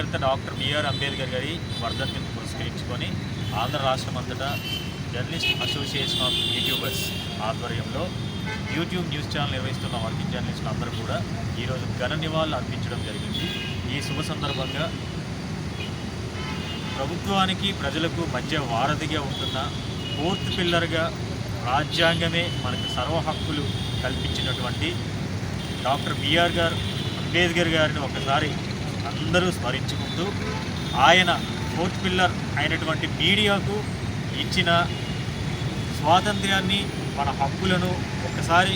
రాజ్యాంగకర్త doctor BR Ambedkar గారి వర్ధంతిని పురస్కరించుకొని ఆంధ్ర రాష్ట్రం అంతటా జర్నలిస్ట్ అసోసియేషన్ ఆఫ్ యూట్యూబర్స్ ఆధ్వర్యంలో యూట్యూబ్ న్యూస్ ఛానల్ నిర్వహిస్తున్న వర్కింగ్ జర్నలిస్టులు అందరూ కూడా ఈరోజు ఘన నివాళులు అర్పించడం జరిగింది. ఈ శుభ సందర్భంగా ప్రభుత్వానికి ప్రజలకు మధ్య వారధిగా ఉంటున్న ఫోర్త్ పిల్లర్గా రాజ్యాంగమే మనకు సర్వ హక్కులు కల్పించినటువంటి డాక్టర్ బిఆర్ అంబేద్కర్ గారిని ఒకసారి అందరూ స్మరించుకుంటూ ఆయన ఫోర్త్ పిల్లర్ అయినటువంటి మీడియాకు ఇచ్చిన స్వాతంత్ర్యాన్ని మన హక్కులను ఒకసారి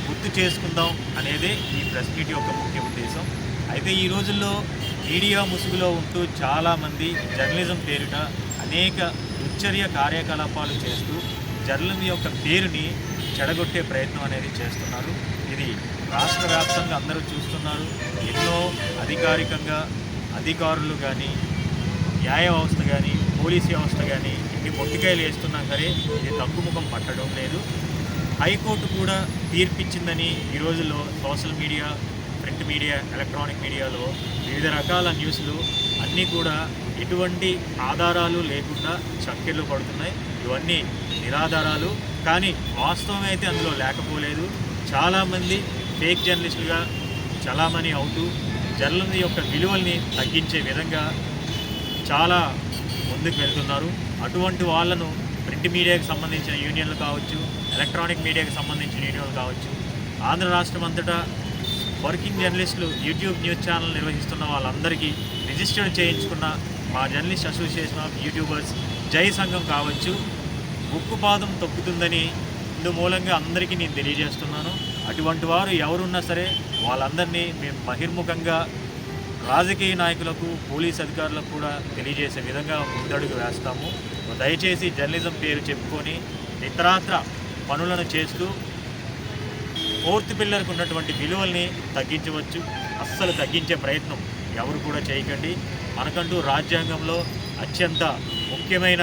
గుర్తు చేసుకుందాం అనేదే ఈ ప్రెస్ మీట్ యొక్క ముఖ్య ఉద్దేశం. అయితే ఈ రోజుల్లో మీడియా ముసుగులో ఉంటూ చాలామంది జర్నలిజం పేరిట అనేక దుశ్చర్య కార్యకలాపాలు చేస్తూ జర్నలిజం యొక్క పేరుని చెడగొట్టే ప్రయత్నం అనేది చేస్తున్నారు. ఇది రాష్ట్ర వ్యాప్తంగా అందరూ చూస్తున్నారు. ఎన్నో అధికారికంగా అధికారులు కానీ, న్యాయ వ్యవస్థ కానీ, పోలీసు వ్యవస్థ కానీ ఎన్ని మొట్టికాయలు వేస్తున్నా సరే ఇది తగ్గుముఖం పట్టడం లేదు. హైకోర్టు కూడా తీర్పిచ్చిందని ఈ రోజుల్లో social media, print media, electronic మీడియాలో వివిధ రకాల న్యూస్లు అన్నీ కూడా ఎటువంటి ఆధారాలు లేకుండా చక్కెర్లు పడుతున్నాయి. ఇవన్నీ నిరాధారాలు, కానీ వాస్తవం అయితే అందులో లేకపోలేదు. చాలామంది ఫేక్ జర్నలిస్టులుగా చలామణి అవుతూ జర్నలిజం యొక్క విలువల్ని తగ్గించే విధంగా చాలా ముందుకు వెళ్తున్నారు. అటువంటి వాళ్ళను ప్రింట్ మీడియాకి సంబంధించిన యూనియన్లు కావచ్చు, ఎలక్ట్రానిక్ మీడియాకి సంబంధించిన యూనియన్లు కావచ్చు, ఆంధ్ర రాష్ట్రం అంతటా వర్కింగ్ జర్నలిస్టులు యూట్యూబ్ న్యూస్ ఛానల్ నిర్వహిస్తున్న వాళ్ళందరికీ రిజిస్టర్ చేయించుకున్న మా జర్నలిస్ట్ అసోసియేషన్ ఆఫ్ యూట్యూబర్స్ జై సంఘం కావచ్చు ఉక్కుపాదం తొక్కుతుందని ఇందు మూలంగా అందరికీ నేను తెలియజేస్తున్నాను. అటువంటి వారు ఎవరున్నా సరే వాళ్ళందరినీ మేము బహిర్ముఖంగా రాజకీయ నాయకులకు, పోలీస్ అధికారులకు కూడా తెలియజేసే విధంగా ముందడుగు వేస్తాము. దయచేసి జర్నలిజం పేరు చెప్పుకొని ఇతరాత్ర పనులను చేస్తూ ఫోర్త్ పిల్లర్కు ఉన్నటువంటి విలువల్ని తగ్గించవచ్చు. అస్సలు తగ్గించే ప్రయత్నం ఎవరు కూడా చేయకండి. మనకంటూ రాజ్యాంగంలో అత్యంత ముఖ్యమైన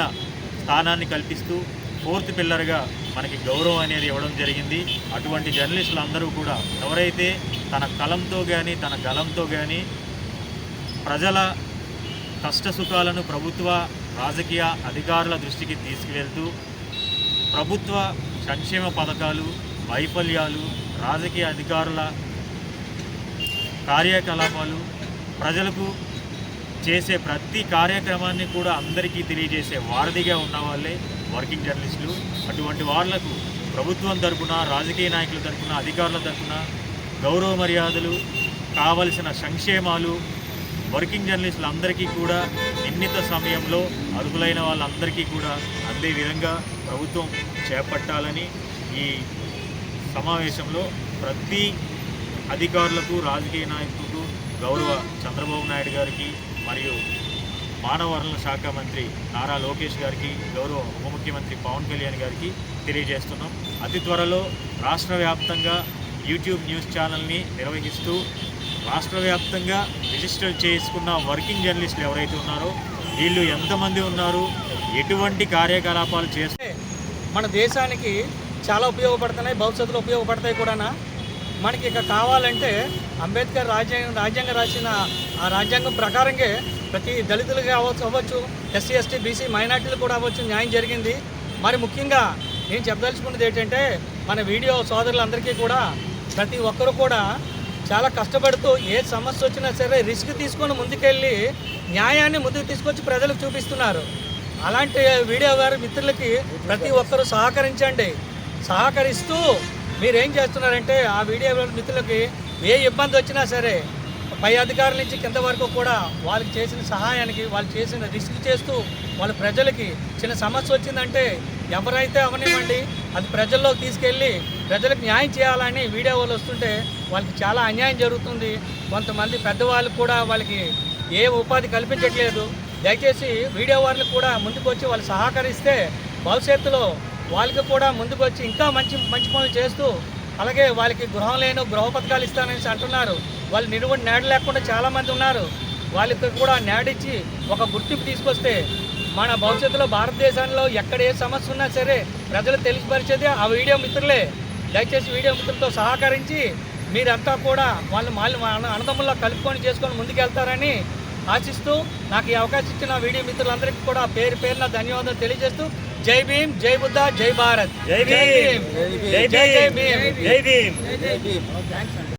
స్థానాన్ని కల్పిస్తూ ఫోర్త్ పిల్లర్గా మనకి గౌరవం అనేది ఇవ్వడం జరిగింది. అటువంటి జర్నలిస్టులు అందరూ కూడా ఎవరైతే తన కలంతో కానీ, తన గలంతో కానీ ప్రజల కష్టసుఖాలను ప్రభుత్వ రాజకీయ అధికారుల దృష్టికి తీసుకువెళ్తూ ప్రభుత్వ సంక్షేమ పథకాలు, వైఫల్యాలు, రాజకీయ అధికారుల కార్యకలాపాలు, ప్రజలకు చేసే ప్రతి కార్యక్రమాన్ని కూడా అందరికీ తెలియజేసే వారధిగా ఉన్న వాళ్ళే వర్కింగ్ జర్నలిస్టులు. అటువంటి వాళ్లకు ప్రభుత్వం తరపున, రాజకీయ నాయకుల తరపున, అధికారుల తరపున గౌరవ మర్యాదలు, కావలసిన సంక్షేమాలు వర్కింగ్ జర్నలిస్టులు అందరికీ కూడా నిర్ణీత సమయంలో అర్హులైన వాళ్ళందరికీ కూడా అందే విధంగా ప్రభుత్వం చేపట్టాలని ఈ సమావేశంలో ప్రతి అధికారులకు, రాజకీయ నాయకులకు, గౌరవ చంద్రబాబు నాయుడు గారికి మరియు మానవ వనరుల శాఖ మంత్రి నారా లోకేష్ గారికి, గౌరవ ఉప ముఖ్యమంత్రి పవన్ కళ్యాణ్ గారికి తెలియజేస్తున్నాం. అతి త్వరలో రాష్ట్ర వ్యాప్తంగా యూట్యూబ్ న్యూస్ ఛానల్ని నిర్వహిస్తూ రాష్ట్ర వ్యాప్తంగా రిజిస్టర్ చేసుకున్న వర్కింగ్ జర్నలిస్టులు ఎవరైతే ఉన్నారో వీళ్ళు ఎంతమంది ఉన్నారు, ఎటువంటి కార్యకలాపాలు చేస్తే మన దేశానికి చాలా ఉపయోగపడుతున్నాయి, భవిష్యత్తులో ఉపయోగపడతాయి కూడా. మనకి ఇక కావాలంటే అంబేద్కర్ రాజ్యాంగం రాసిన ఆ రాజ్యాంగం ప్రకారంగా ప్రతి దళితులు అవ్వచ్చు, ఎస్సీ, ఎస్టీ, బీసీ, మైనార్టీలు కూడా అవ్వచ్చు న్యాయం జరిగింది. మరి ముఖ్యంగా నేను చెప్పదలుచుకున్నది ఏంటంటే మన వీడియో సోదరులందరికీ కూడా ప్రతి ఒక్కరు కూడా చాలా కష్టపడుతూ ఏ సమస్య వచ్చినా సరే రిస్క్ తీసుకొని ముందుకెళ్ళి న్యాయాన్ని ముందుకు తీసుకొచ్చి ప్రజలకు చూపిస్తున్నారు. అలాంటి వీడియో వారి మిత్రులకి ప్రతి ఒక్కరూ సహకరించండి. సహకరిస్తూ మీరేం చేస్తున్నారంటే ఆ వీడియో మిత్రులకి ఏ ఇబ్బంది వచ్చినా సరే పై అధికారుల నుంచి కింద వరకు కూడా వాళ్ళకి చేసిన సహాయానికి, వాళ్ళు చేసిన రిస్క్ చేస్తూ వాళ్ళ ప్రజలకి చిన్న సమస్య వచ్చిందంటే ఎవరైతే అవనివ్వండి అది ప్రజల్లోకి తీసుకెళ్ళి ప్రజలకు న్యాయం చేయాలని వీడియో వాళ్ళు వస్తుంటే వాళ్ళకి చాలా అన్యాయం జరుగుతుంది. కొంతమంది పెద్దవాళ్ళు కూడా వాళ్ళకి ఏ ఉపాధి కల్పించట్లేదు. దయచేసి వీడియో వాళ్ళకి కూడా ముందుకు వచ్చి వాళ్ళు సహకరిస్తే భవిష్యత్తులో వాళ్ళకి కూడా ముందుకు వచ్చి ఇంకా మంచి పనులు చేస్తూ, అలాగే వాళ్ళకి గృహం లేని గృహ పథకాలు ఇస్తానని అంటున్నారు. వాళ్ళు నిలువని నేడ లేకుండా చాలామంది ఉన్నారు. వాళ్ళకి కూడా నేడిచ్చి ఒక గుర్తింపు తీసుకొస్తే మన భవిష్యత్తులో భారతదేశంలో ఎక్కడ ఏ సమస్య ఉన్నా సరే ప్రజలు తెలియపరిచేది ఆ వీడియో మిత్రులే. దయచేసి వీడియో మిత్రులతో సహకరించి మీరంతా కూడా వాళ్ళు అన్నదమ్ముల్లో కలుపుకొని చేసుకొని ముందుకెళ్తారని ఆశిస్తూ నాకు ఈ అవకాశం ఇచ్చిన వీడియో మిత్రులందరికీ కూడా పేరు పేరున ధన్యవాదాలు తెలియజేస్తూ జై భీమ్, జై బుద్ధ, జై భారత్. జై భీమ్, జై భీమ్, జై భీమ్. థ్యాంక్స్ అండి.